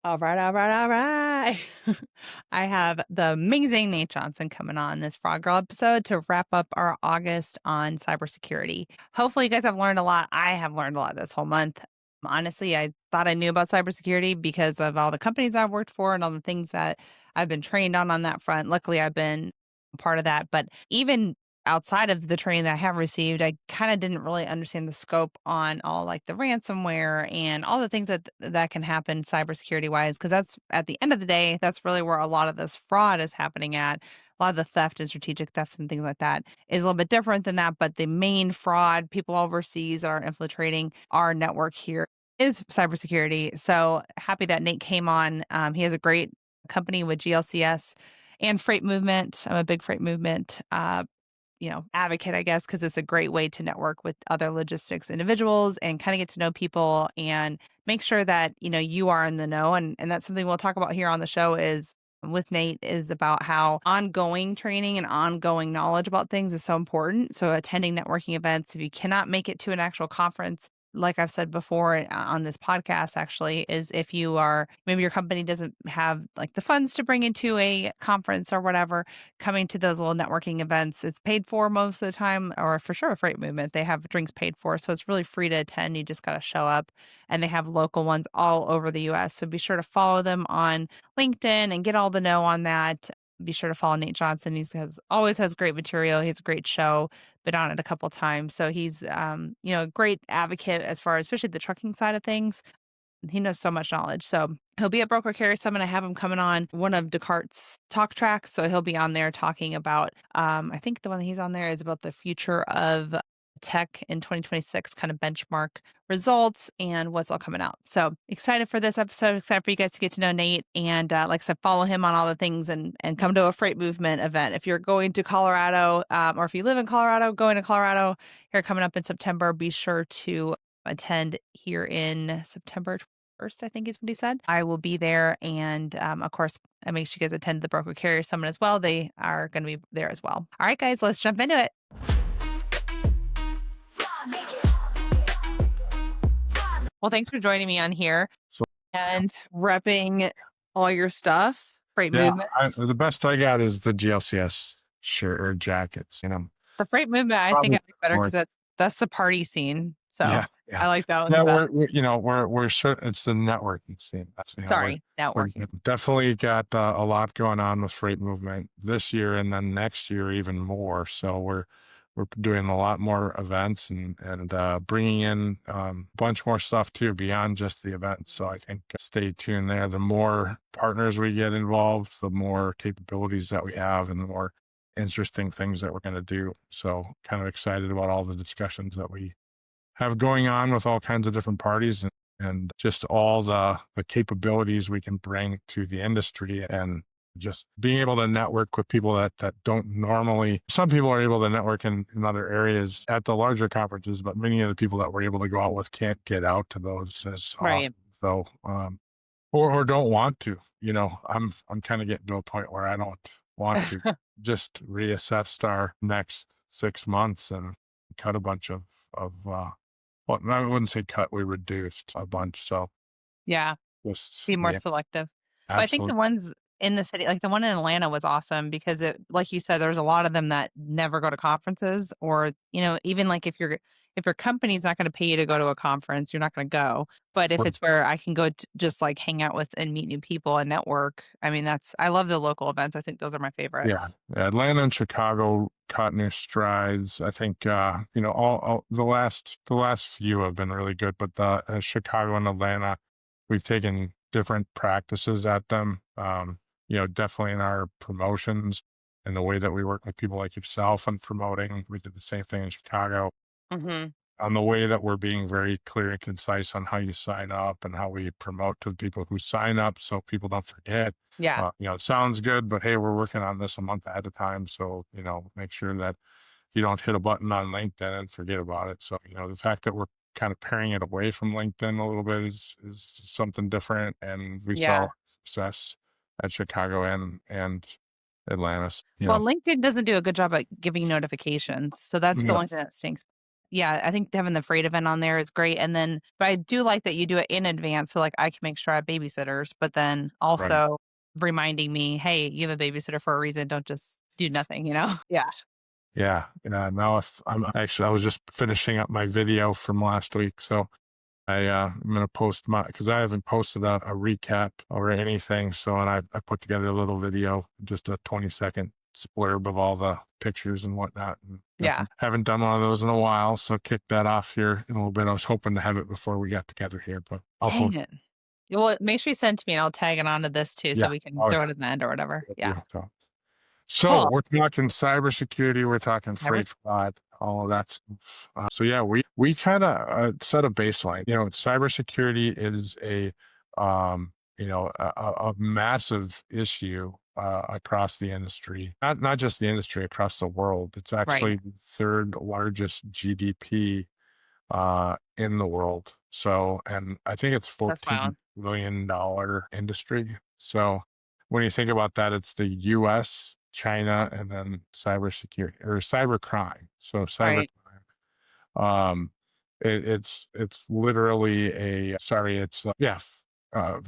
All right, all right, all right. I have the amazing Nate Johnson coming on this Frog Girl episode to wrap up our August on cybersecurity. Hopefully, you guys have learned a lot. I have learned a lot this whole month. Honestly, I thought I knew about cybersecurity because of all the companies I've worked for and all the things that I've been trained on that front. Luckily, I've been a part of that. But even outside of the training that I have received, I kind of didn't really understand the scope on all like the ransomware and all the things that can happen cybersecurity wise. Cause that's at the end of the day, that's really where a lot of this fraud is happening at. A lot of the theft and strategic theft and things like that is a little bit different than that. But the main fraud, people overseas that are infiltrating our network here is cybersecurity. So happy that Nate came on. He has a great company with GLCS and Freight Movement. I'm a big Freight Movement advocate, I guess, because it's a great way to network with other logistics individuals and kind of get to know people and make sure that, you are in the know. And that's something we'll talk about here on the show is with Nate is about how ongoing training and ongoing knowledge about things is so important. So attending networking events, if you cannot make it to an actual conference, like I've said before on this podcast, actually, is if you are maybe your company doesn't have like the funds to bring into a conference or whatever, coming to those little networking events, it's paid for most of the time, or for sure, Freight Movement, they have drinks paid for. So it's really free to attend. You just got to show up and they have local ones all over the US. So be sure to follow them on LinkedIn and get all the know on that. Be sure to follow Nate Johnson. Always has great material. He has a great show, been on it a couple times. So he's a great advocate as far as especially the trucking side of things. He knows so much knowledge. So he'll be at Broker Carrier Summit. I have him coming on one of Descartes' talk tracks. So he'll be on there talking about, I think the one that he's on there is about the future of tech in 2026, kind of benchmark results and what's all coming out. So excited for this episode, excited for you guys to get to know Nate. And like I said, follow him on all the things and come to a Freight Movement event. If you're going to Colorado or if you live in Colorado, going to Colorado here coming up in September, be sure to attend here in September 1st, I think is what he said. I will be there. And of course, I make sure you guys attend the Broker Carrier Summit as well. They are going to be there as well. All right, guys, let's jump into it. Well, thanks for joining me on here and repping all your stuff. Freight Movement. The best I got is the GLCS shirt or jackets. The Freight Movement, I think I like better because that's the party scene. So yeah. I like that one. Yeah, we're certain it's the networking scene. Networking. We've definitely got a lot going on with Freight Movement this year, and then next year even more. So we're doing a lot more events and bringing in a bunch more stuff too beyond just the events. So I think stay tuned there. The more partners we get involved, the more capabilities that we have, and the more interesting things that we're going to do. So kind of excited about all the discussions that we have going on with all kinds of different parties and just all the capabilities we can bring to the industry, and just being able to network with people that don't normally. Some people are able to network in other areas at the larger conferences, but many of the people that we're able to go out with can't get out to those as often. So, or don't want to. I'm kind of getting to a point where I don't want to. Just reassess our next 6 months and cut a bunch of well, I wouldn't say cut, we reduced a bunch. So yeah, just be more selective. But I think the ones in the city, like the one in Atlanta was awesome because like you said, there's a lot of them that never go to conferences, or, even like if your company's not going to pay you to go to a conference, you're not going to go. But if it's where I can go to just like hang out with and meet new people and network, I mean, I love the local events. I think those are my favorite. Yeah. Atlanta and Chicago caught new strides. I think, all the last few have been really good, but the Chicago and Atlanta, we've taken different practices at them. Definitely in our promotions and the way that we work with people like yourself and promoting. We did the same thing in Chicago. Mm-hmm. On the way that we're being very clear and concise on how you sign up and how we promote to the people who sign up so people don't forget. Yeah. It sounds good, but hey, we're working on this a month at a time. So, make sure that you don't hit a button on LinkedIn and forget about it. So, the fact that we're kind of paring it away from LinkedIn a little bit is something different. And we saw success at Chicago and Atlanta. Well, LinkedIn doesn't do a good job at giving notifications. So that's the only thing that stinks. yeah, I think having the freight event on there is great. And then, but I do like that you do it in advance. So like I can make sure I have babysitters, but then Right. also reminding me, hey, you have a babysitter for a reason. Don't just do nothing, you know? Yeah. Yeah. Now if I'm actually, I was just finishing up my video from last week. So I'm going to post because I haven't posted a recap or anything. So, and I put together a little video, just a 20-second splurb of all the pictures and whatnot. And Yeah. haven't done one of those in a while. So kick that off here in a little bit. I was hoping to have it before we got together here, but I'll Dang post. it. Well, make sure you send it to me and I'll tag it onto this too so Yeah. we can Oh, throw it at the end or whatever. yeah. Yeah. So Cool. we're talking cybersecurity, we're talking Cyber. freight fraud, all of that stuff. So yeah, we kind of set a baseline. Cybersecurity is a massive issue across the industry. Not just the industry, across the world. It's Right. actually the third largest GDP in the world. So, and I think it's That's wild. $14 billion industry. So when you think about that, it's the US, China, and then cybersecurity or cybercrime. So cybercrime. Right. Um, it's literally it's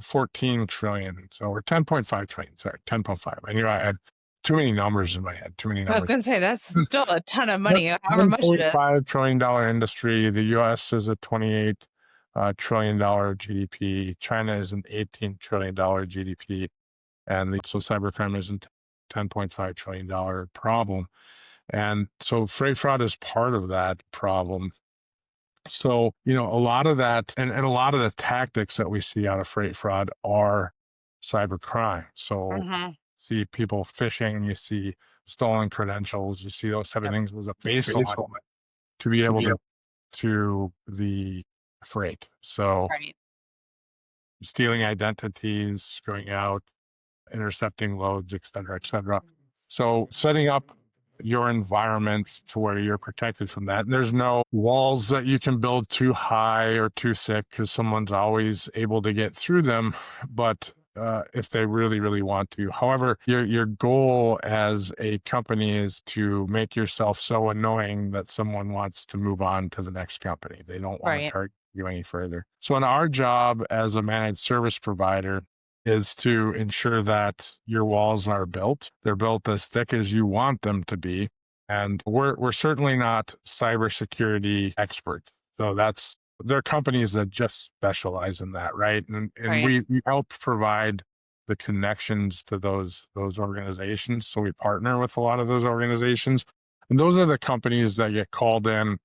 14 trillion. So we're 10.5 trillion. Sorry, 10.5. I knew I had too many numbers in my head. Too many I was numbers. gonna say that's still a ton of Yep, money, however much it is. $1.5 trillion industry. The US is a $28 trillion GDP. China is an $18 trillion GDP. And so cybercrime is a $10.5 trillion problem. And so freight fraud is part of that problem. So, a lot of that and a lot of the tactics that we see out of freight fraud are cybercrime. So Mhm. see people phishing, you see stolen credentials, you see those type of Yep. things was a baseline to be able to the freight. So Right. stealing identities, going out, intercepting loads, et cetera, et cetera. So setting up your environment to where you're protected from that. And there's no walls that you can build too high or too thick because someone's always able to get through them. But if they really, really want to. However, your goal as a company is to make yourself so annoying that someone wants to move on to the next company. They don't want to Right. target you any further. So, in our job as a managed service provider, is to ensure that your walls are built. They're built as thick as you want them to be. And we're certainly not cybersecurity experts. So there are companies that just specialize in that, right? And Right. we help provide the connections to those organizations. So we partner with a lot of those organizations. And those are the companies that get called in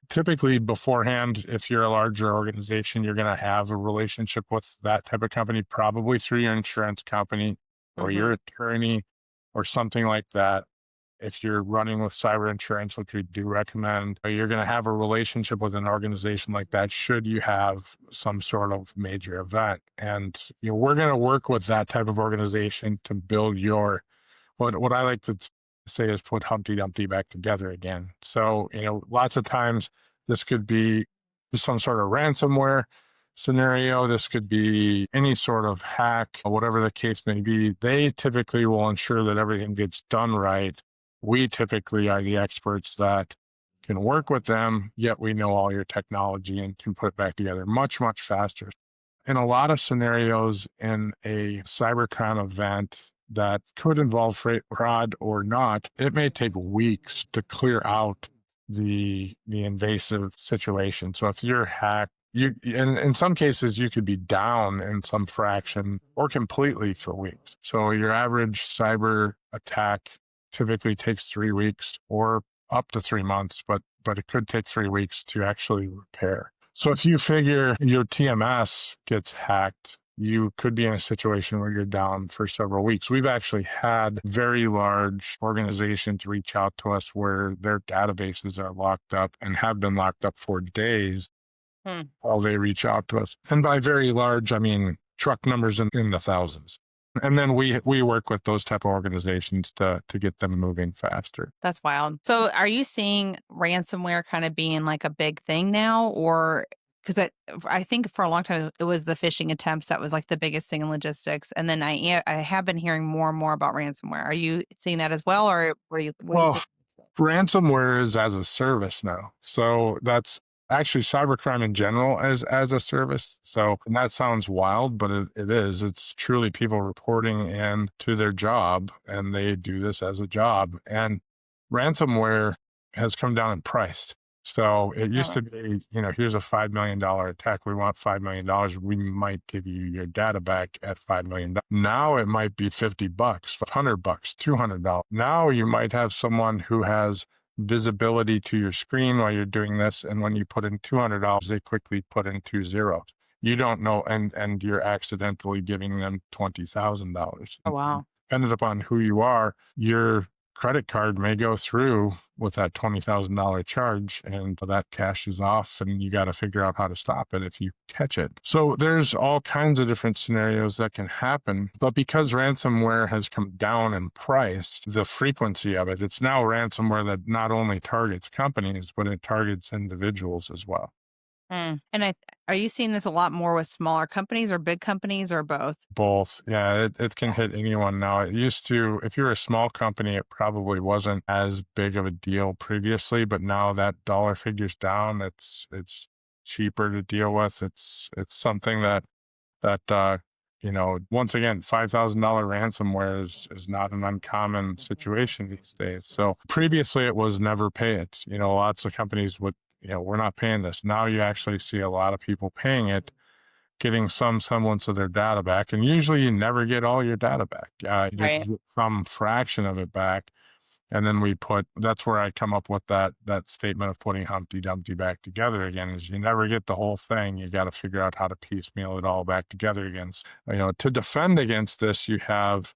typically beforehand. If you're a larger organization, you're going to have a relationship with that type of company, probably through your insurance company or Mhm. your attorney or something like that. If you're running with cyber insurance, which we do recommend, you're going to have a relationship with an organization like that should you have some sort of major event. And we're going to work with that type of organization to build your what I like to say is put Humpty Dumpty back together again. So, lots of times this could be some sort of ransomware scenario. This could be any sort of hack, whatever the case may be. They typically will ensure that everything gets done right. We typically are the experts that can work with them, yet we know all your technology and can put it back together much, much faster. In a lot of scenarios in a cybercrime event that could involve freight fraud or not, it may take weeks to clear out the invasive situation. So if you're hacked, in some cases you could be down in some fraction or completely for weeks. So your average cyber attack typically takes 3 weeks or up to 3 months, but it could take 3 weeks to actually repair. So if you figure your TMS gets hacked, you could be in a situation where you're down for several weeks. We've actually had very large organizations reach out to us where their databases are locked up and have been locked up for days Hmm. while they reach out to us. And by very large, I mean truck numbers in the thousands. And then we work with those type of organizations to get them moving faster. That's wild. So are you seeing ransomware kind of being like a big thing now? Or because I think for a long time it was the phishing attempts that was like the biggest thing in logistics. And then I have been hearing more and more about ransomware. Are you seeing that as well? Or what do you Well, think? Ransomware is as a service now. So that's actually cybercrime in general as a service. So, and that sounds wild, but it is. It's truly people reporting in to their job, and they do this as a job. And ransomware has come down in price. So it used Oh, to be, here's a $5 million attack. We want $5 million. We might give you your data back at $5 million. Now it might be $50, $100, $200. Now you might have someone who has visibility to your screen while you're doing this. And when you put in $200, they quickly put in 2 zeros. You don't know, and you're accidentally giving them $20,000. oh wow. Depending upon who you are, your credit card may go through with that $20,000 charge, and that cash is off, and you got to figure out how to stop it if you catch it. So there's all kinds of different scenarios that can happen. But because ransomware has come down in price, the frequency of it, it's now ransomware that not only targets companies, but it targets individuals as well. And are you seeing this a lot more with smaller companies or big companies or both? Both. Yeah, it can Yeah. hit anyone now. It used to, if you're a small company, it probably wasn't as big of a deal previously, but now that dollar figure's down, it's cheaper to deal with. It's something that once again, $5,000 ransomware is not an uncommon situation these days. So previously it was never pay it. Lots of companies would, we're not paying this. Now you actually see a lot of people paying it, getting some semblance of their data back. And usually you never get all your data back. You Right. get some fraction of it back. And then that's where I come up with that statement of putting Humpty Dumpty back together again, is you never get the whole thing. You got to figure out how to piecemeal it all back together again. To defend against this, you have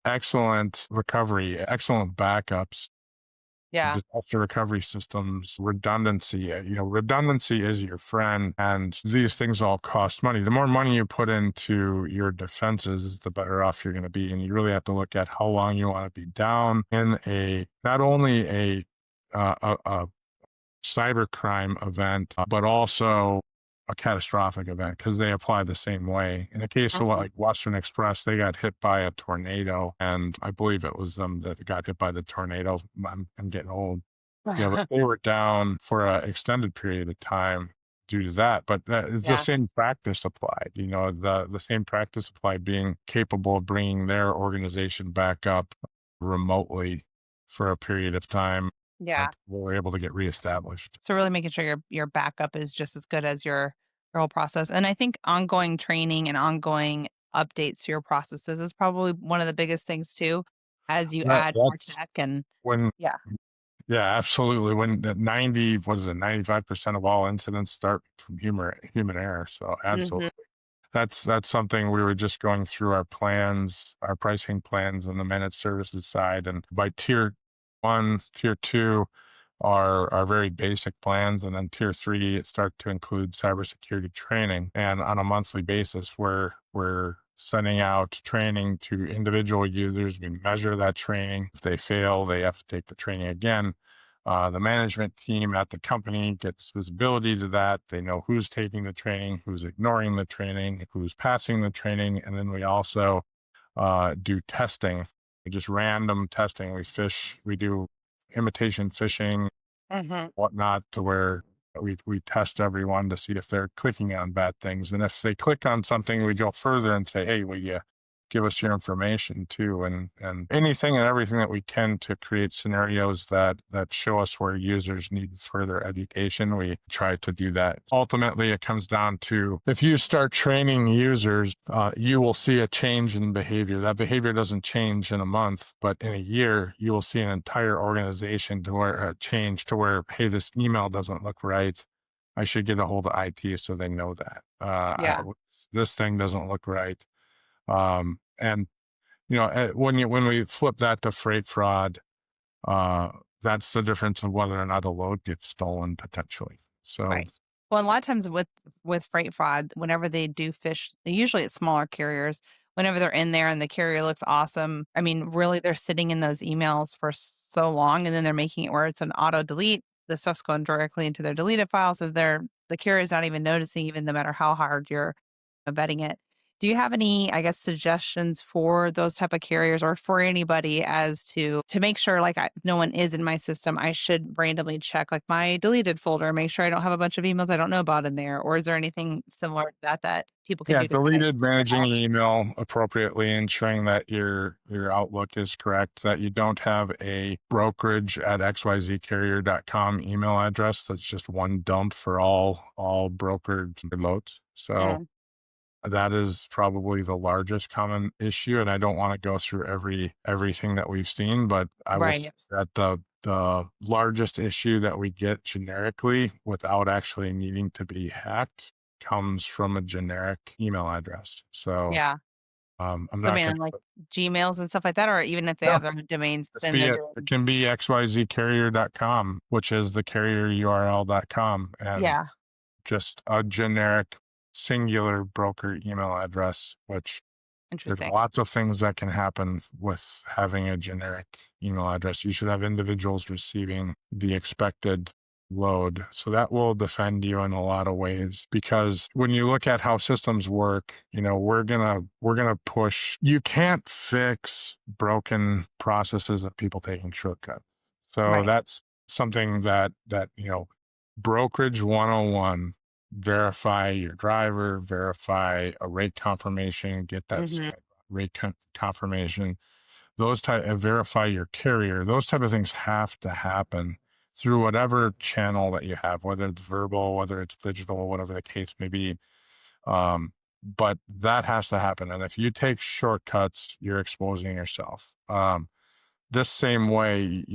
excellent recovery, excellent backups, Yeah. disaster recovery systems, redundancy. Redundancy is your friend, and these things all cost money. The more money you put into your defenses, the better off you're going to be. And you really have to look at how long you want to be down in not only a cybercrime event, but also a catastrophic event, because they apply the same way. In the case of Mhm. like Western Express, they got hit by a tornado, and I believe it was them that got hit by the tornado. I'm getting old. Yeah, but they were down for an extended period of time due to that. But it's the Yeah. same practice applied. The same practice applied, being capable of bringing their organization back up remotely for a period of time Yeah. until we're able to get reestablished. So really making sure your backup is just as good as your whole process. And I think ongoing training and ongoing updates to your processes is probably one of the biggest things too, as you That add more that's tech and when yeah. Yeah, absolutely. When the 90, what is it, 95% of all incidents start from human error. So Mhm. absolutely. That's something we were just going through our plans, our pricing plans on the managed services side. And by tier one, tier two are very basic plans. And then tier three, it starts to include cybersecurity training. And on a monthly basis, we're sending out training to individual users. We measure that training. If they fail, they have to take the training again. The management team at the company gets visibility to that. They know who's taking the training, who's ignoring the training, who's passing the training. And then we also do testing, just random testing. We do imitation phishing, Mhm. whatnot, to where we test everyone to see if they're clicking on bad things. And if they click on something, we go further and say, hey, will you give us your information too? And anything and everything that we can to create scenarios that show us where users need further education, we try to do that. Ultimately, it comes down to, if you start training users, you will see a change in behavior. That behavior doesn't change in a month, but in a year, you will see an entire organization to where change to where, hey, this email doesn't look right. I should get a hold of IT so they know that. Yeah. This thing doesn't look right. And when we flip that to freight fraud, uh, that's the difference of whether or not a load gets stolen potentially. So Right. Well, a lot of times with freight fraud, whenever they do fish, usually it's smaller carriers. Whenever they're in there and the carrier looks awesome, I mean, really, they're sitting in those emails for so long, and then they're making it where it's an auto delete. The stuff's going directly into their deleted file, so the carrier's not even noticing, even no matter how hard you're vetting it. Do you have any, I guess, suggestions for those type of carriers or for anybody as to make sure like no one is in my system? I should randomly check like my deleted folder, make sure I don't have a bunch of emails I don't know about in there. Or is there anything similar to that people can Yeah, do to kind of deleted, managing your email appropriately, ensuring that your Outlook is correct, that you don't have a brokerage at xyzcarrier.com email address that's just one dump for all brokered loads. So Mm, that is probably the largest common issue, and I don't want to go through everything that we've seen, but I will say right. that the largest issue that we get generically without actually needing to be hacked comes from a generic email address. So Yeah. I'm So not man, going like to Gmails and stuff like that, or even if they no, have their own domains, just then be they're it. It doing can be xyzcarrier.com, which is the carrier URL.com, and yeah, just a generic singular broker email address, which there's interesting. lots of things that can happen with having a generic email address. You should have individuals receiving the expected load. So that will defend you in a lot of ways, because when you look at how systems work, we're going to push, you can't fix broken processes of people taking shortcuts. So Right. that's something that brokerage 101, verify your driver, verify a rate confirmation, get that Hmm. confirmation, those type, verify your carrier. Those type of things have to happen through whatever channel that you have, whether it's verbal, whether it's digital, whatever the case may be. But that has to happen. And if you take shortcuts, you're exposing yourself. This same way,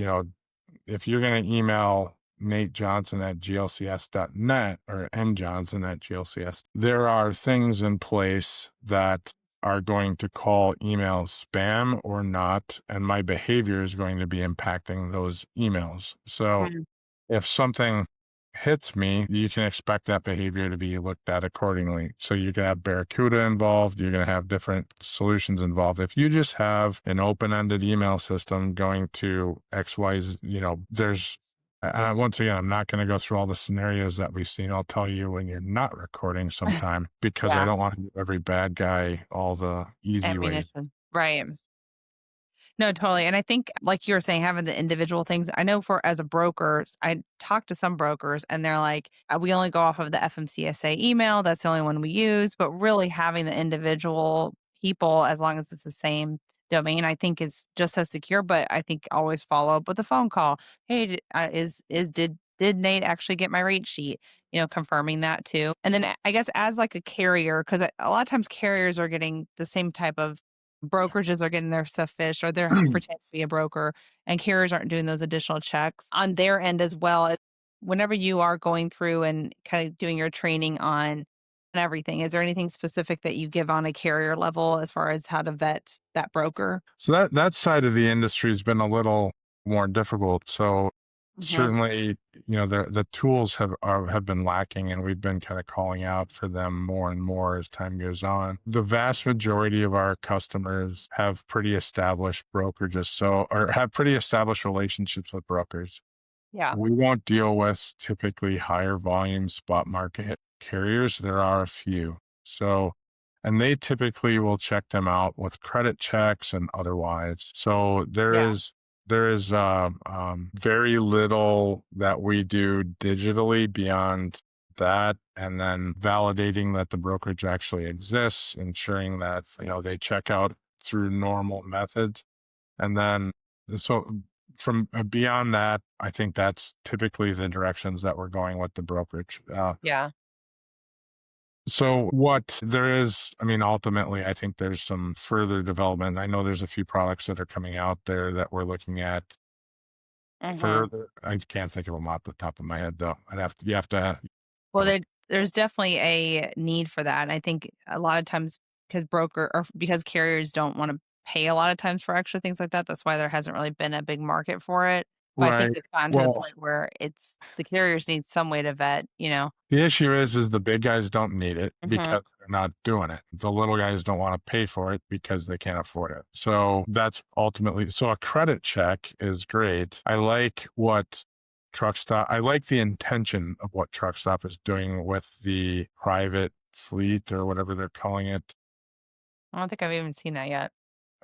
if you're going to email Nate Johnson at glcs.net or njohnson at glcs, there are things in place that are going to call emails spam or not, and my behavior is going to be impacting those emails. So if something hits me, you can expect that behavior to be looked at accordingly. So you can have Barracuda involved, you're going to have different solutions involved. If you just have an open-ended email system going to XYZ, there's once again, I'm not going to go through all the scenarios that we've seen. I'll tell you when you're not recording sometime, because I Yeah. don't want to give every bad guy all the easy ways. Ammunition. Right. No, totally. And I think, like you were saying, having the individual things, I know for as a broker, I talk to some brokers and they're like, we only go off of the FMCSA email. That's the only one we use. But really having the individual people, as long as it's the same domain, I think is just as secure. But I think always follow up with a phone call. Hey, did Nate actually get my rate sheet? Confirming that too. And then I guess as like a carrier, because a lot of times carriers are getting the same type of brokerages are getting their stuff fished or they're pretending to be a broker and carriers aren't doing those additional checks on their end as well. Whenever you are going through and kind of doing your training on and everything, is there anything specific that you give on a carrier level as far as how to vet that broker? So that side of the industry has been a little more difficult. So Hmm. certainly, the tools have been lacking, and we've been kind of calling out for them more and more as time goes on. The vast majority of our customers have pretty established brokerages, or have pretty established relationships with brokers. Yeah. We won't deal with typically higher volume spot market carriers. There are a few. So, and they typically will check them out with credit checks and otherwise. So Yeah. there is very little that we do digitally beyond that, and then validating that the brokerage actually exists, ensuring that they check out through normal methods, and then so from beyond that, I think that's typically the directions that we're going with the brokerage. Yeah. So what there is, I mean, ultimately, I think there's some further development. I know there's a few products that are coming out there that we're looking at Hmm. further. I can't think of them off the top of my head, though. You have to, Well, uh, there's definitely a need for that. And I think a lot of times because carriers don't want to pay a lot of times for extra things like that. That's why there hasn't really been a big market for it. But I think right. it's gotten to the Well, point where it's the carriers need some way to vet. the issue is the big guys don't need it Hmm. because they're not doing it. The little guys don't want to pay for it because they can't afford it. So that's ultimately, so a credit check is great. I like the intention of what Truckstop is doing with the private fleet or whatever they're calling it. I don't think I've even seen that yet.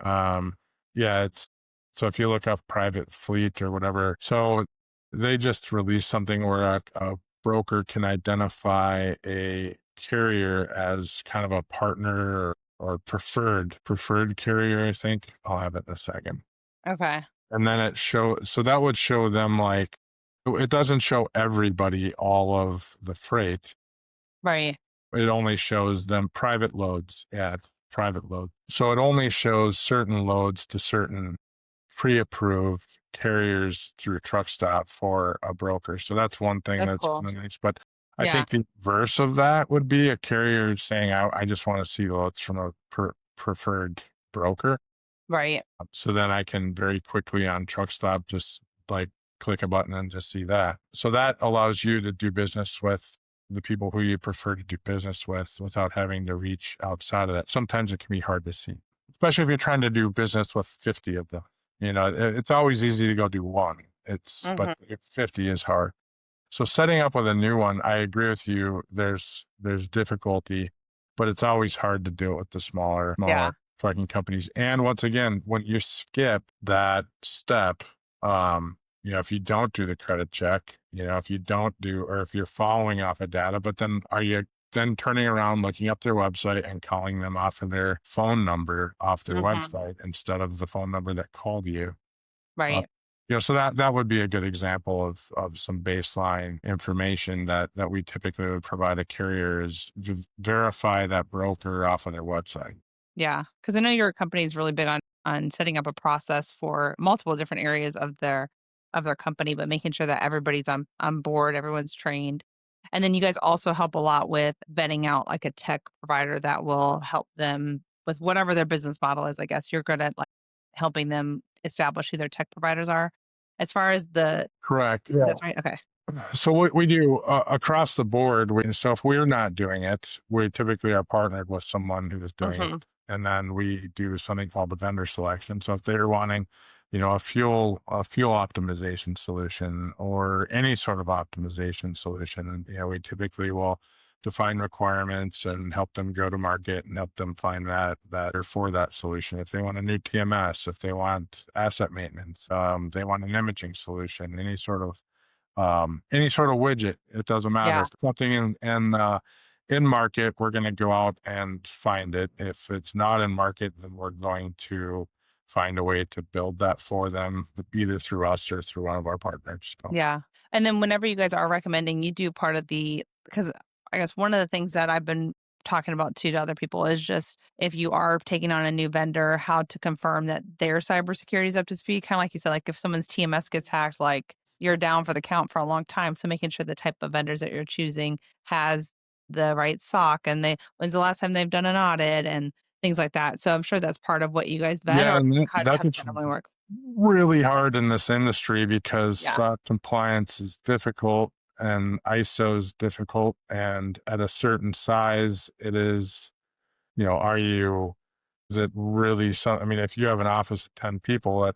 Um, yeah, it's so if you look up private fleet or whatever, so they just released something where a broker can identify a carrier as kind of a partner or preferred carrier. I think I'll have it in a second, Okay. and then so that would show them like it doesn't show everybody all of the freight. Right. It only shows them private loads. Yeah, private load. So it only shows certain loads to certain pre-approved carriers through a truck stop for a broker. So that's one thing That's that's cool. kind of nice. But I Yeah. think the verse of that would be a carrier saying, I just want to see loads from a preferred broker. Right. So then I can very quickly on truck stop just like click a button and just see that. So that allows you to do business with the people who you prefer to do business with without having to reach outside of that. Sometimes it can be hard to see, especially if you're trying to do business with 50 of them. It's always easy to go do one. But Hmm. 50 is hard. So setting up with a new one, I agree with you. There's difficulty, but it's always hard to do it with the Yeah. smaller fucking companies. And once again, when you skip that step, if you don't do the credit check, if you don't do, or if you're following off of data, but then are you then turning around, looking up their website and calling them off of their phone number off their Hmm. website instead of the phone number that called you? Uh, Right. so that would be a good example of some baseline information that we typically would provide a carrier is verify that broker off of their website. Yeah. Because I know your company is really big on setting up a process for multiple different areas of their company, but making sure that everybody's on board, everyone's trained. And then you guys also help a lot with vetting out like a tech provider that will help them with whatever their business model is. I guess you're good at like helping them establish who their tech providers are. As far as the Correct. Yeah. that's right. Okay. So what we do across the board, so if we're not doing it, we typically are partnered with someone who is doing it. Hmm. And then we do something called the vendor selection. So if they're wanting, a fuel optimization solution or any sort of optimization solution, and we typically will define requirements and help them go to market and help them find that or for that solution. If they want a new TMS, if they want asset maintenance, they want an imaging solution, any sort of widget, it doesn't matter. Yeah. If something in market, we're going to go out and find it. If it's not in market, then we're going to find a way to build that for them, either through us or through one of our partners. So, Yeah. And then whenever you guys are recommending, you do part of because I guess one of the things that I've been talking about too to other people is just if you are taking on a new vendor, how to confirm that their cybersecurity is up to speed. Kind of like you said, like if someone's TMS gets hacked, like you're down for the count for a long time. So making sure the type of vendors that you're choosing has the right SOC and when's the last time they've done an audit and things like that. So I'm sure that's part of what you guys vet yeah, or and how that does gets that normally work? really hard in this industry because Yeah. compliance is difficult and ISO is difficult. And at a certain size, it is, is it really I mean, if you have an office of 10 people,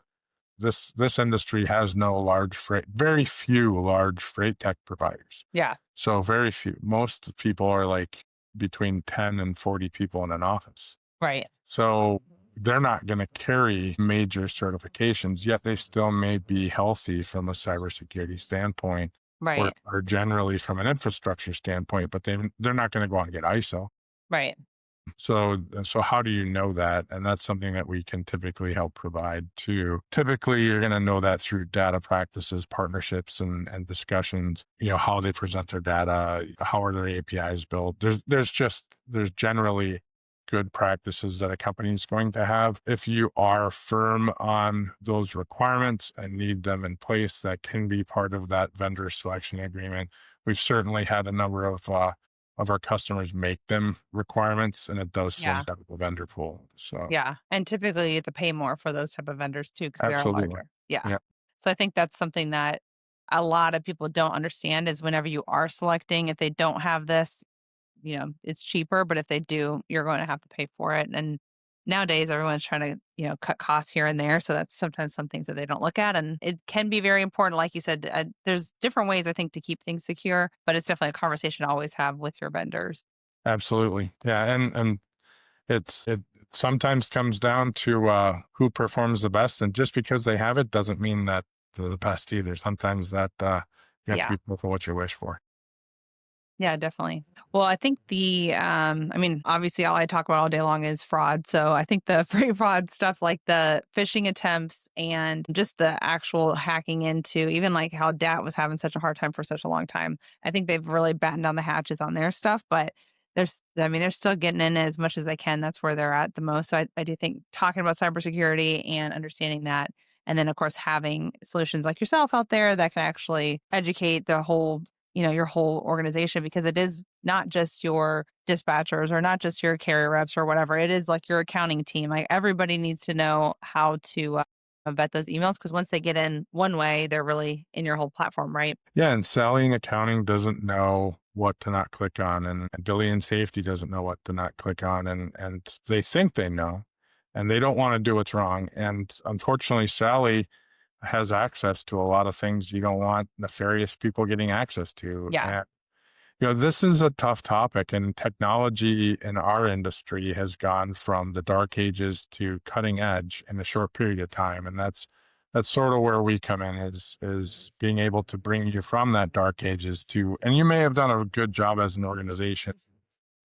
this industry has no very few large freight tech providers. Yeah. So very few. Most people are like between 10 and 40 people in an office. Right. So they're not going to carry major certifications, yet they still may be healthy from a cybersecurity standpoint or, Right. or generally from an infrastructure standpoint, but they're not going to go out and get ISO. Right. So how do you know that? And that's something that we can typically help provide too. Typically, you're going to know that through data practices, partnerships, and discussions. How they present their data, how are their APIs built. There's generally good practices that a company is going to have. If you are firm on those requirements and need them in place, that can be part of that vendor selection agreement. We've certainly had a number of our customers make them requirements, and it does Yeah. slim down the vendor pool. So Yeah. And typically you have to pay more for those type of vendors too, because they are absolutely. larger. Yeah. Yeah, So I think that's something that a lot of people don't understand is whenever you are selecting, if they don't have this, it's cheaper, but if they do, you're going to have to pay for it. And nowadays everyone's trying to, cut costs here and there. So that's sometimes some things that they don't look at. And it can be very important. Like you said, there's different ways I think to keep things secure, but it's definitely a conversation to always have with your vendors. absolutely. Yeah, and sometimes comes down to who performs the best, and just because they have it doesn't mean that they're the best either. Sometimes that you have to Yeah. be careful what you wish for. Yeah, definitely. Well, I think I mean, obviously all I talk about all day long is fraud. So I think the free fraud stuff, like the phishing attempts and just the actual hacking into, even like how DAT was having such a hard time for such a long time. I think they've really battened down the hatches on their stuff, but I mean, they're still getting in as much as they can. That's where they're at the most. So I do think talking about cybersecurity and understanding that, and then of course having solutions like yourself out there that can actually educate the whole, your whole organization, because it is not just your dispatchers or not just your carrier reps or whatever. It is like your accounting team. Like everybody needs to know how to vet those emails, because once they get in one way, they're really in your whole platform, right? Yeah, and Sally in accounting doesn't know what to not click on, and Billy in safety doesn't know what to not click on, and they think they know, and they don't want to do what's wrong. And unfortunately, Sally has access to a lot of things you don't want nefarious people getting access to. Yeah. And this is a tough topic, and technology in our industry has gone from the dark ages to cutting edge in a short period of time. And that's sort of where we come in, is being able to bring you from that dark ages to, and you may have done a good job as an organization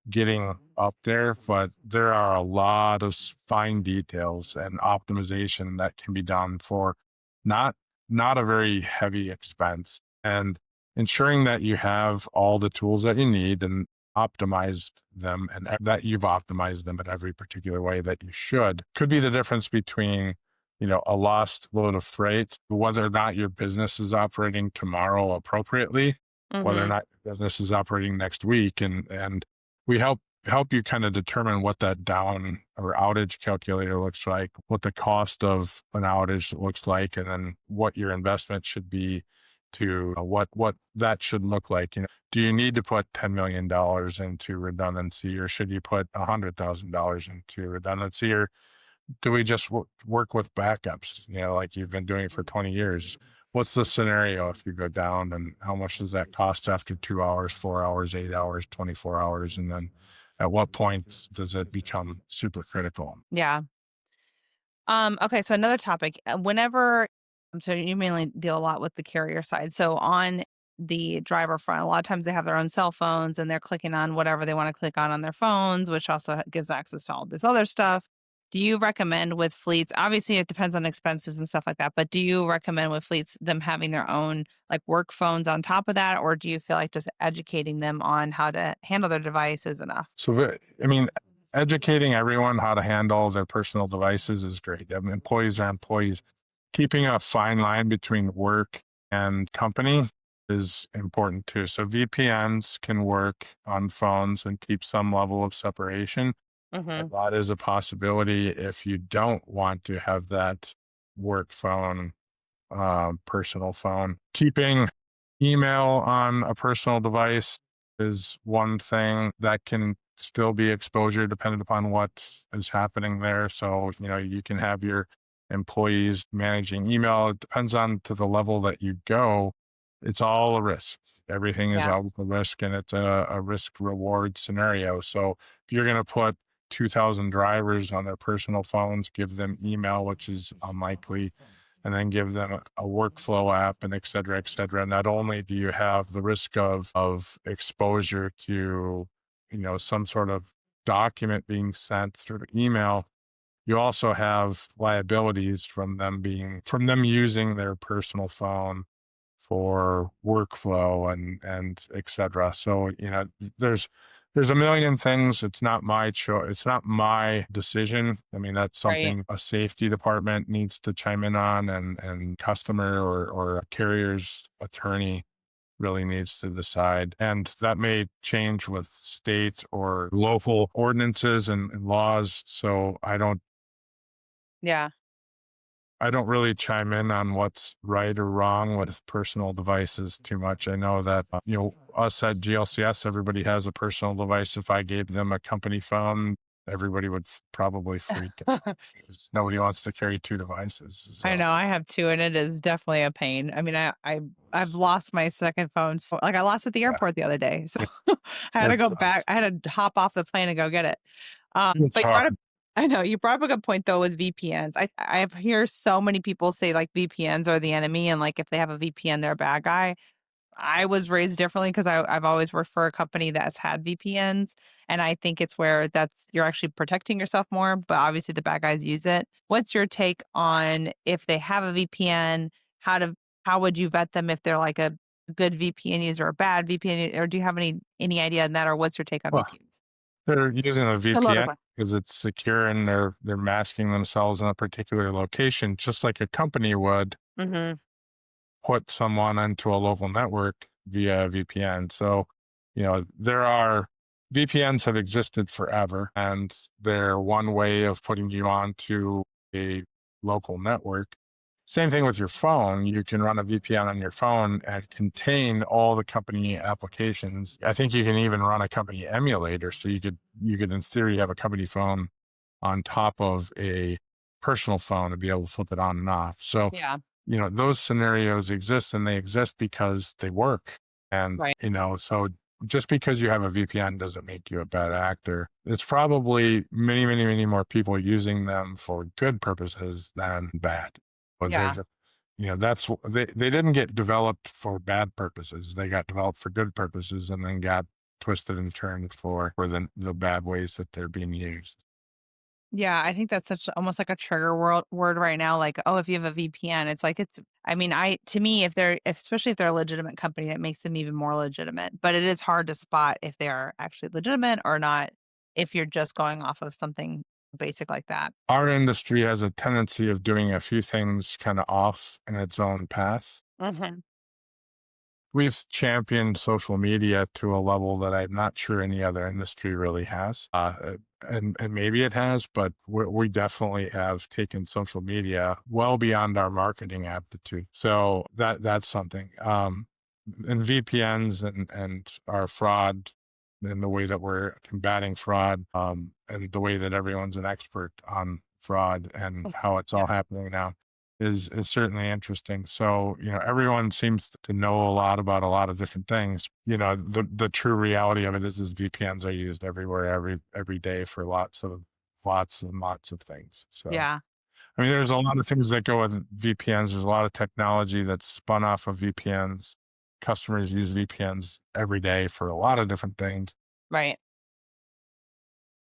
getting up there, but there are a lot of fine details and optimization that can be done for not not a very heavy expense, and ensuring that you have all the tools that you need and optimized them, and that you've optimized them in every particular way that you should, could be the difference between a lost load of freight, whether or not your business is operating tomorrow appropriately, whether or Hmm. not your business is operating next week. And we help you kind of determine what that down or outage calculator looks like, what the cost of an outage looks like, and then what your investment should be to what that should look like. Do you need to put $10 million into redundancy, or should you put $100,000 into redundancy, or do we just work with backups, like you've been doing for 20 years? What's the scenario if you go down, and how much does that cost after 2 hours, 4 hours, 8 hours, 24 hours? And then at what point does it become super critical? Yeah. Okay, so another topic. So you mainly deal a lot with the carrier side. So on the driver front, a lot of times they have their own cell phones and they're clicking on whatever they want to click on their phones, which also gives access to all this other stuff. Do you recommend with fleets? Obviously, it depends on expenses and stuff like that, but do you recommend with fleets them having their own like work phones on top of that, or do you feel like just educating them on how to handle their device is enough? So, I mean, educating everyone how to handle their personal devices is great. I mean, employees are employees. Keeping a fine line between work and company is important too. So VPNs can work on phones and keep some level of separation. And Hmm. that is a possibility if you don't want to have that work phone, personal phone. Keeping email on a personal device is one thing that can still be exposure depending upon what is happening there. So, you can have your employees managing email. It depends on to the level that you go. It's all a risk. Everything is Yeah. all a risk, and it's a risk reward scenario. So if you're going to put 2,000 drivers on their personal phones, give them email, which is unlikely, and then give them a workflow app, and et cetera, et cetera. Not only do you have the risk of exposure to, some sort of document being sent through email, you also have liabilities from them using their personal phone for workflow and et cetera. So, there's there's a million things. It's not my choice. It's not my decision. I mean, that's Right. something a safety department needs to chime in on, and customer or a carrier's attorney really needs to decide. And that may change with state or local ordinances and laws. So Yeah. I don't really chime in on what's right or wrong with personal devices too much. I know that, us at GLCS, everybody has a personal device. If I gave them a company phone, everybody would probably freak out, because nobody wants to carry two devices. I So, know, I have 2, and it is definitely a pain. I mean, I've lost my second phone, so like, I lost it at the yeah, airport the other day, so it, I had to it go back. sucks. I had to hop off the plane and go get it. It's But you brought up hard. I know you brought up a good point though with VPNs. I hear so many people say like VPNs are the enemy, and like if they have a VPN, they're a bad guy. I was raised differently because I've always worked for a company that's had VPNs, and I think it's where that's you're actually protecting yourself more, but obviously the bad guys use it. What's your take on if they have a VPN? How to how would you vet them if they're like a good VPN user or a bad VPN, or do you have any idea on that, or what's your take on Well, VPNs? they're using a A loaded VPN one. because it's secure and they're masking themselves in a particular location, just like a company would Hmm. put someone onto a local network via a VPN. So, there are VPNs have existed forever, and they're one way of putting you onto a local network. Same thing with your phone. You can run a VPN on your phone and contain all the company applications. I think you can even run a company emulator. So you could in theory have a company phone on top of a personal phone to be able to flip it on and off. So, Yeah. those scenarios exist and they exist because they work. And, Right. so just because you have a VPN doesn't make you a bad actor. It's probably many, many, many more people using them for good purposes than bad. But Yeah. there's a, they didn't get developed for bad purposes. They got developed for good purposes and then got twisted and turned for the bad ways that they're being used. Yeah, I think that's such almost like a trigger word right now. Like, oh, if you have a VPN, it's like it's. I mean, to me, especially if they're a legitimate company, that makes them even more legitimate. But it is hard to spot if they are actually legitimate or not. If you're just going off of something basic like that. Our industry has a tendency of doing a few things kind of off in its own path. Hmm. We've championed social media to a level that I'm not sure any other industry really has. And maybe it has, but we definitely have taken social media well beyond our marketing aptitude. So that's something. And VPNs and our fraud and the way that we're combating fraud, and the way that everyone's an expert on fraud and how it's Yeah. all happening now is certainly interesting. So, everyone seems to know a lot about a lot of different things. The true reality of it is VPNs are used everywhere, every day for lots and lots of things. So, Yeah. I mean, there's a lot of things that go with VPNs. There's a lot of technology that's spun off of VPNs. Customers use VPNs every day for a lot of different things. Right.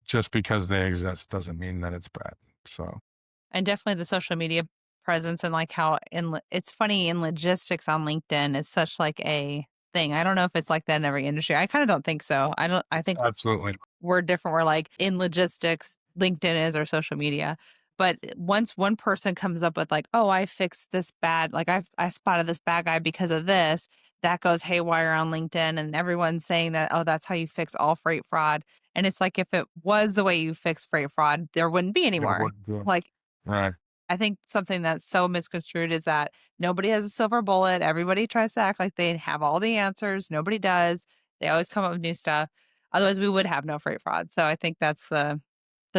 Just because they exist doesn't mean that it's bad. So, And definitely the social media presence and like how it's funny in logistics on LinkedIn is such like a thing. I don't know if it's like that in every industry. I kind of don't think so. I think absolutely. we're different. We're like in logistics, LinkedIn is our social media. But once one person comes up with like, oh, I fixed this bad, like I spotted this bad guy because of this, that goes haywire on LinkedIn and everyone's saying that, oh, that's how you fix all freight fraud. And it's like if it was the way you fix freight fraud, there wouldn't be It anymore. would do. Like Right. I think something that's so misconstrued is that nobody has a silver bullet. Everybody tries to act like they have all the answers. Nobody does. They always come up with new stuff. Otherwise, we would have no freight fraud. So I think that's the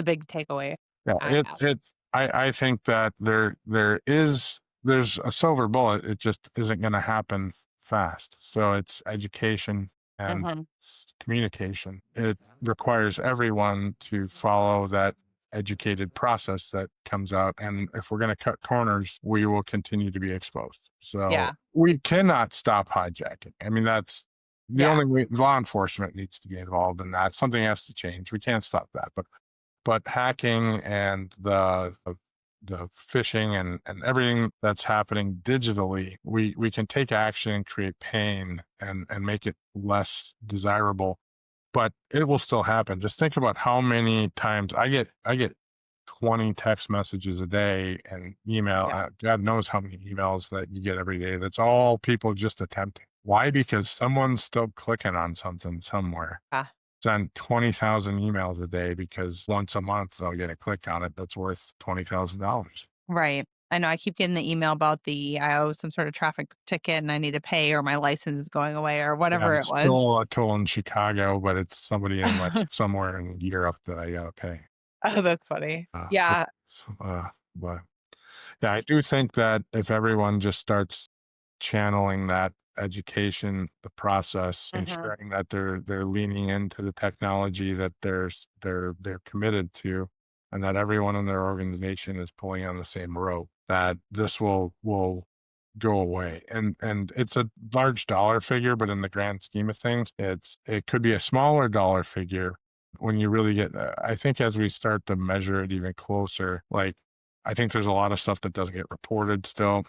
big takeaway Yeah, I have. I think that there's a silver bullet. It just isn't going to happen fast. So it's education and Hmm. it's communication. It requires everyone to follow that educated process that comes out. And if we're going to cut corners, we will continue to be exposed. So Yeah. we cannot stop hijacking. I mean, that's the Yeah. only way. Law enforcement needs to be involved in that. Something has to change. We can't stop that. But hacking and the phishing and everything that's happening digitally, we can take action and create pain and make it less desirable, but it will still happen. Just think about how many times I get 20 text messages a day and email. Yeah. God knows how many emails that you get every day. That's all people just attempting. Why? Because someone's still clicking on something somewhere. Yeah. Send 20,000 emails a day because once a month they'll get a click on it that's worth $20,000. Right. I know I keep getting the email about I owe some sort of traffic ticket and I need to pay or my license is going away or Yeah, whatever it it's was. still a tool in Chicago, but it's somebody in like somewhere in Europe that I gotta pay. Oh, that's funny. Uh, but, Yeah. but yeah, I do think that if everyone just starts channeling that education, the process, Hmm. ensuring that they're leaning into the technology that they're committed to, and that everyone in their organization is pulling on the same rope, that this will go away. And it's a large dollar figure, but in the grand scheme of things, it could be a smaller dollar figure when you really get, I think as we start to measure it even closer, like I think there's a lot of stuff that doesn't get reported still.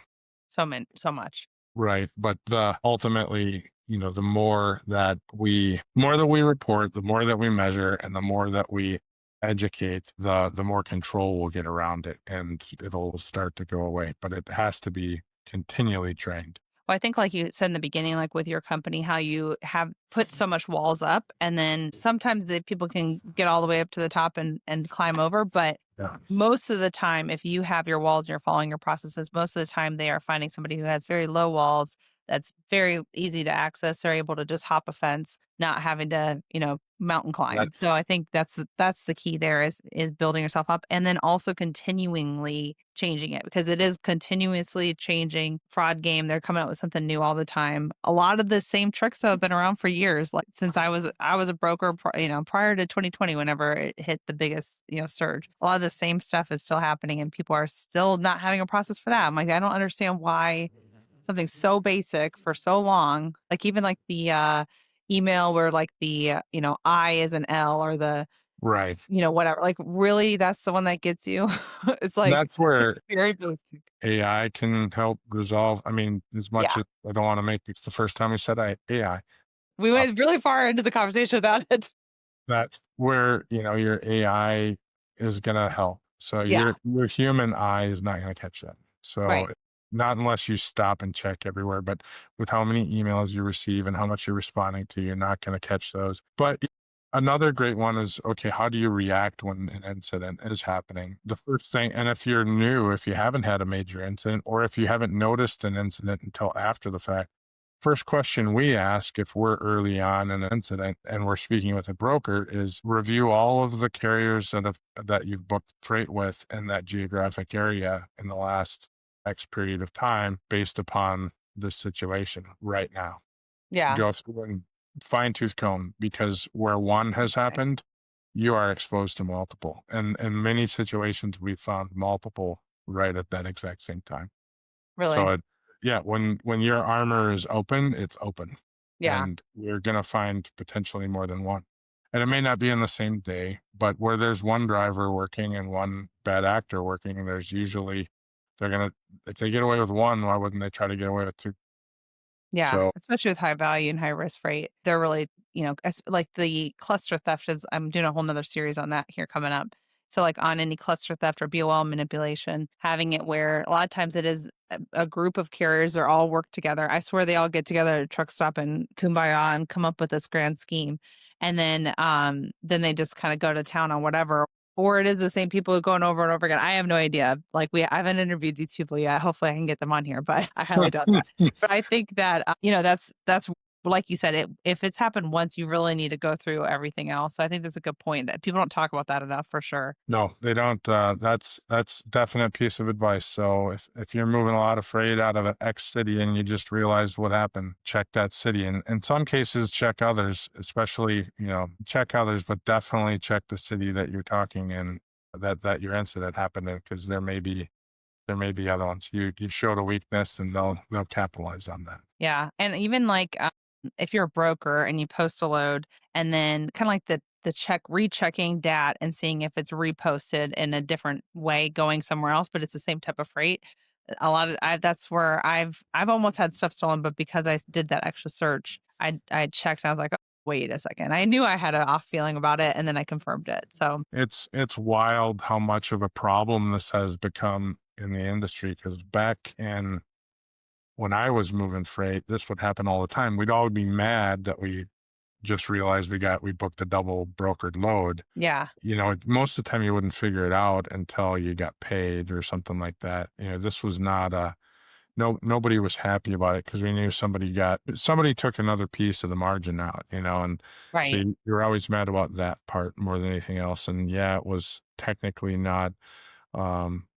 So much. Right. But the ultimately, the more that we report, the more that we measure, and the more that we educate, the more control we'll get around it, and it'll start to go away. But it has to be continually trained. Well, I think like you said in the beginning, like with your company, how you have put so much walls up, and then sometimes the people can get all the way up to the top and climb over. But Yeah. most of the time, if you have your walls and you're following your processes, most of the time they are finding somebody who has very low walls. That's very easy to access. They're able to just hop a fence, not having to, mountain climb. That's So I think that's the key there is building yourself up, and then also continually changing it, because it is continuously changing fraud game. They're coming out with something new all the time. A lot of the same tricks that have been around for years, like since I was a broker, prior to 2020, whenever it hit the biggest, surge. A lot of the same stuff is still happening, and people are still not having a process for that. I'm like, I don't understand why something so basic for so long, like even like the email where like the I is an L, or the right. whatever. Like, really, that's the one that gets you? It's like That's where very basic. AI can help resolve. I mean, as much Yeah. as I don't want to make this the first time we said AI, We uh, went really far into the conversation about it. that's where, your AI is gonna help. So Yeah. your human eye is not gonna catch that. So, Right. not unless you stop and check everywhere, but with how many emails you receive and how much you're responding to, you're not gonna catch those. But another great one is, okay, how do you react when an incident is happening? The first thing, and if you're new, if you haven't had a major incident, or if you haven't noticed an incident until after the fact, first question we ask if we're early on in an incident and we're speaking with a broker is review all of the carriers that you've booked freight with in that geographic area in the last X period of time based upon the situation right now. Yeah. Go through and fine tooth comb, because where one has Okay. happened, you are exposed to multiple. And in many situations, we found multiple right at that exact same time. So Really. yeah, when your armor is open, it's open, Yeah. and you're gonna find potentially more than one. And it may not be in the same day, but where there's one driver working and one bad actor working, there's usually they're gonna if they get away with one, why wouldn't they try to get away with two? Yeah, So especially with high value and high risk freight. They're really, like the cluster theft is, I'm doing a whole nother series on that here coming up. So like on any cluster theft or BOL manipulation, having it where a lot of times it is a group of carriers that all work together. I swear they all get together at a truck stop and kumbaya and come up with this grand scheme. And then they just kind of go to town on whatever. Or it is the same people going over and over again. I have no idea. Like I haven't interviewed these people yet. Hopefully I can get them on here, but I highly doubt that. But I think that, that's like you said, if it's happened once, you really need to go through everything else. So I think that's a good point that people don't talk about that enough for sure. no, they don't. That's definite piece of advice. So if you're moving a lot of freight out of an X city and you just realized what happened, check that city. And in some cases, check others, especially check others, but definitely check the city that you're talking in, that your incident happened in, because there may be other ones. You showed a weakness, and they'll capitalize on that. Yeah. And even like if you're a broker and you post a load, and then kind of like the rechecking dat and seeing if it's reposted in a different way going somewhere else, but it's the same type of freight. That's where I've almost had stuff stolen, but because I did that extra search, I checked and I was like, oh, wait a second. I knew I had an off feeling about it, and then I confirmed it. So It's wild how much of a problem this has become in the industry, because back in when I was moving freight, this would happen all the time. We'd all be mad that we just realized we booked a double brokered load. yeah. Most of the time you wouldn't figure it out until you got paid or something like that. This was not a no nobody was happy about it, because we knew somebody took another piece of the margin out, and so Right. you're always mad about that part more than anything else. And yeah, it was technically not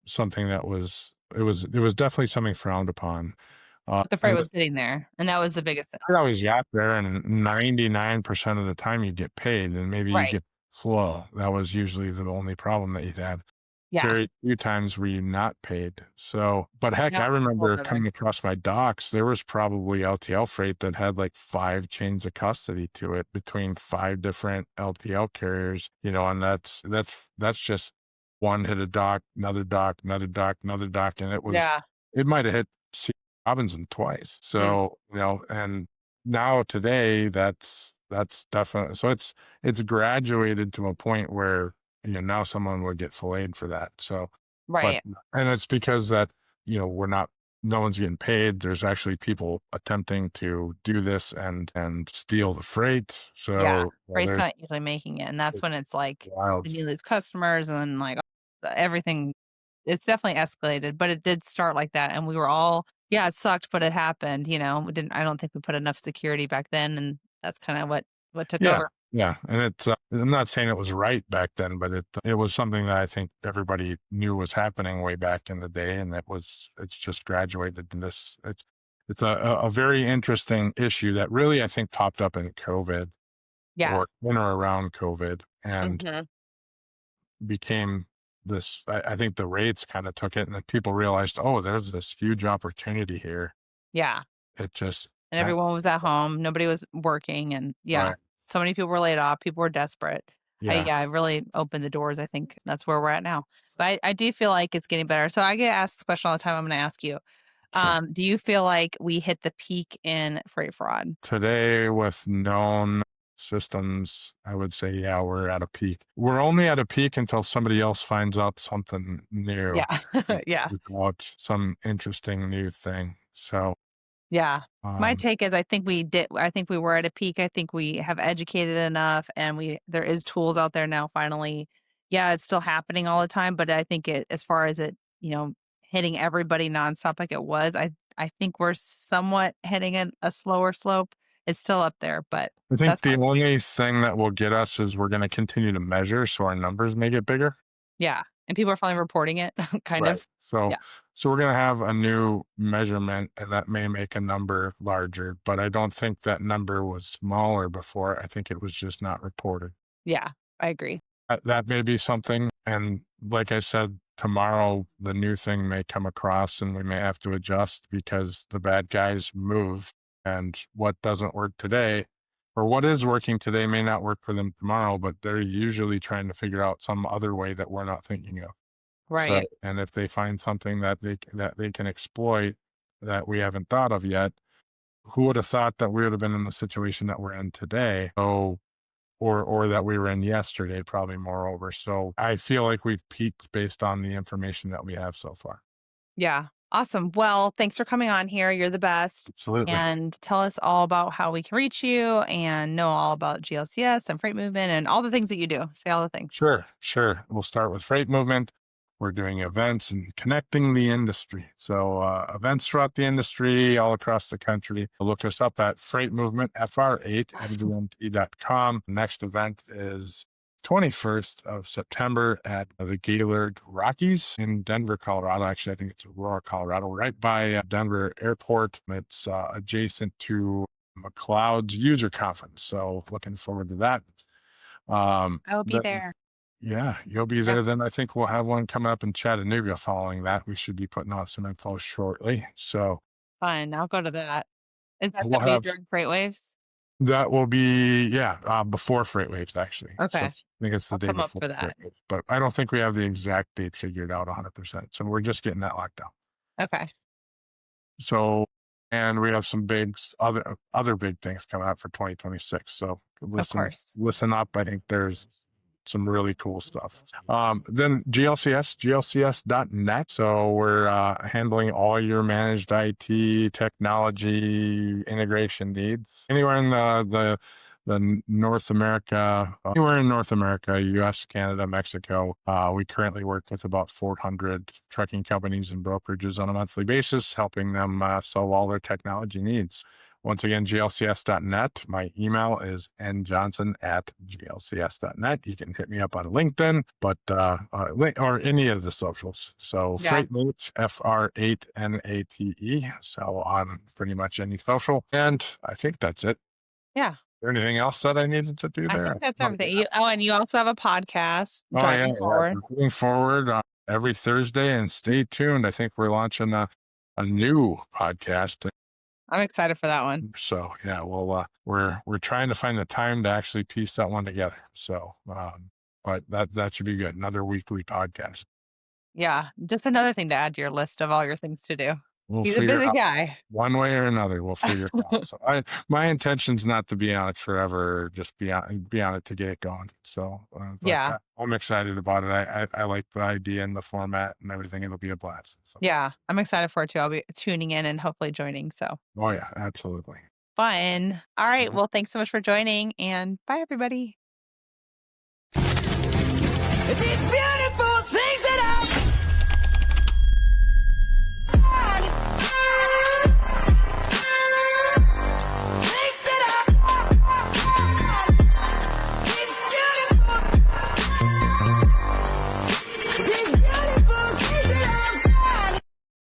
something it was definitely something frowned upon. But the freight And was sitting there, and that was the biggest thing. I'd always yacht there, and 99% of the time you get paid, and maybe you Right. get flow. That was usually the only problem that you'd have. Yeah. Very few times were you not paid. So, but heck, I Yep. Whole remember nother. coming across my docs, there was probably LTL freight that had like 5 chains of custody to it between 5 different LTL carriers, and that's just one hit a dock, another dock, another dock, another dock, and Yeah. it might have hit C. Robinson twice. Mm. So, and now today that's definitely, so it's graduated to a point where now someone would get filleted for that. So, but, Right. and it's because that, we're not, no one's getting paid. There's actually people attempting to do this and steal the freight. Yeah. So, Freight's there's not usually making it, and that's it's when it's like, wild. then you lose customers and then, like, everything it's definitely escalated, but it did start like that, and we were all yeah, it sucked, but it happened, we didn't I don't think we put enough security back then, and that's kinda what took Yeah. over. Yeah. And I'm not saying it was right back then, but it was something that I think everybody knew was happening way back in the day. And it's just graduated to this. It's a very interesting issue that really, I think, popped up in COVID Yeah. or in or around COVID and Mhm. became this. I think the rates kind of took it and then people realized, oh, there's this huge opportunity here. Yeah. It just, And that, everyone was at home, nobody was working, and yeah, right. so many people were laid off, people were desperate. Yeah. Yeah, it really opened the doors, I think that's where we're at now. But I do feel like it's getting better. So I get asked this question all the time, I'm gonna ask you, Sure. do you feel like we hit the peak in freight fraud? Today, with known systems, I would say, yeah, we're at a peak. We're only at a peak until somebody else finds out something new, Yeah. Yeah. about some interesting new thing. So, Yeah. My um, take is I think we were at a peak. I think we have educated enough and there is tools out there now finally. Yeah, it's still happening all the time, but I think as far as it, hitting everybody nonstop like it was, I think we're somewhat hitting a slower slope. It's still up there, but I think that's the fine. only thing that will get us is we're going to continue to measure so our numbers may get bigger. Yeah. And people are finally reporting it, kind Right. of. So, Yeah. we're going to have a new measurement and that may make a number larger, but I don't think that number was smaller before. I think it was just not reported. Yeah. I agree. That may be something, and like I said, tomorrow the new thing may come across and we may have to adjust because the bad guys move, and what doesn't work today or what is working today may not work for them tomorrow, but they're usually trying to figure out some other way that we're not thinking of. So, Right. and if they find something that they can exploit that we haven't thought of yet, who would have thought that we would have been in the situation that we're in today? So, or that we were in yesterday, probably moreover. So I feel like we've peaked based on the information that we have so far. Yeah. Awesome. Well, thanks for coming on here. You're the best. Absolutely. And tell us all about how we can reach you and know all about GLCS and freight movement and all the things that you do. Say all the things. Sure, sure. We'll start with freight movement. We're doing events and connecting the industry. So events throughout the industry all across the country. Look us up at Freight Movement, Fr8mvmt.com. Next event is 21st of September at the Gaylord Rockies in Denver, Colorado. Actually, I think it's Aurora, Colorado, right by Denver Airport. It's adjacent to McLeod's user conference. So looking forward to that. I will be Then there. yeah, you'll be Yeah. there. Then I think we'll have one coming up in Chattanooga following that. We should be putting out some info shortly. So Fun. I'll go to that. Is that we'll going to be have during freight waves? that will be, yeah, before Freight Waves actually. So I Okay. think it's the I'll day come up before for Freight that. Waves, but I don't think we have the exact date figured out 100%. So we're just getting that locked down. Okay. So, and we have some other big things coming out for 2026. So Of course. listen up. I think there's some really cool stuff. Then glcs.net. So we're handling all your managed IT technology integration needs anywhere in the North America, anywhere in North America, US, Canada, Mexico. We currently work with about 400 trucking companies and brokerages on a monthly basis, helping them solve all their technology needs. Once again, glcs.net. My email is njohnson@glcs.net. You can hit me up on LinkedIn, but or any of the socials. So Yeah. Freightmate, Fr8NATE. So on pretty much any social. And I think that's it. Yeah. there anything else that I needed to do I there? think that's Oh, everything. yeah. And you also have a podcast Oh, yeah, driving yeah. forward. Moving forward every Thursday, and stay tuned. I think we're launching a new podcast. I'm excited for that one. So yeah, well, we're trying to find the time to actually piece that one together. So, but that should be good. Another weekly podcast. Yeah, just another thing to add to your list of all your things to do. We'll He's a figure busy out guy. one way or another. We'll figure it out. So my intention's not to be on it forever. Just be on it to get it going. So, but Yeah. I'm excited about it. I like the idea and the format and everything. It'll be a blast. So, Yeah, I'm excited for it too. I'll be tuning in and hopefully joining. So oh yeah, absolutely. fun. All right. Mhm. Well, thanks so much for joining and bye, everybody. These beautiful